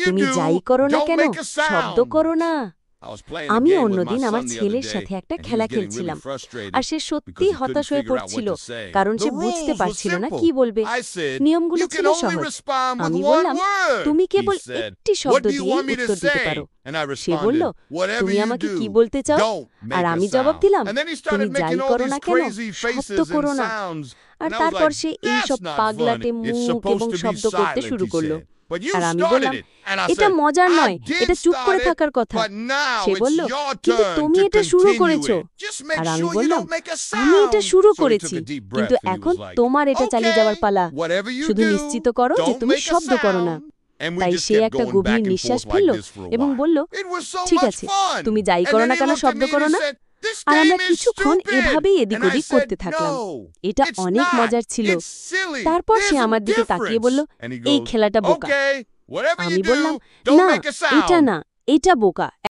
তুমি যাই করো না কেন শব্দ করো না। আমি অন্যদিন আমার ছেলের সাথে একটা খেলা খেলছিলাম, আর সে সত্যি হতাশ হয়ে পড়ছিল, কারণ সে বুঝতে পারছিল না কি বলবে। নিয়মগুলো ছিল সহজ। আমি বললাম, তুমি কেবল একটি শব্দ দিয়ে উত্তর দিতে পারো। সে বলল, তুমি আমাকে কি বলতে চাও? আর আমি জবাব দিলাম, তুমি যাই করো না কেন শব্দ করো না। আর তারপর সে এইসব পাগলাটে মুখ এবং শব্দ করতে শুরু করলো। আর আমি বললাম, এটা মজার নয়, এটা চুপ করে থাকার কথা। সে বলল, কিন্তু তুমি এটা শুরু করেছো। আর আমি বললাম, আমি এটা শুরু করেছি, কিন্তু এখন তোমার এটা চালিয়ে যাওয়ার পালা। শুধু নিশ্চিত করো যে তুমি শব্দ করো না। তাই সে একটা গভীর নিঃশ্বাস ফেলল এবং বলল, ঠিক আছে, তুমি যাই করো না কেন শব্দ করো না। আর আমরা কিছুক্ষণ এভাবেই এদিক ওদিক করতে থাকলাম। এটা অনেক মজার ছিল। তারপর সে আমার দিকে তাকিয়ে বলল, এই খেলাটা বোকা। আমি বললাম, না, এটা না, এটা বোকা।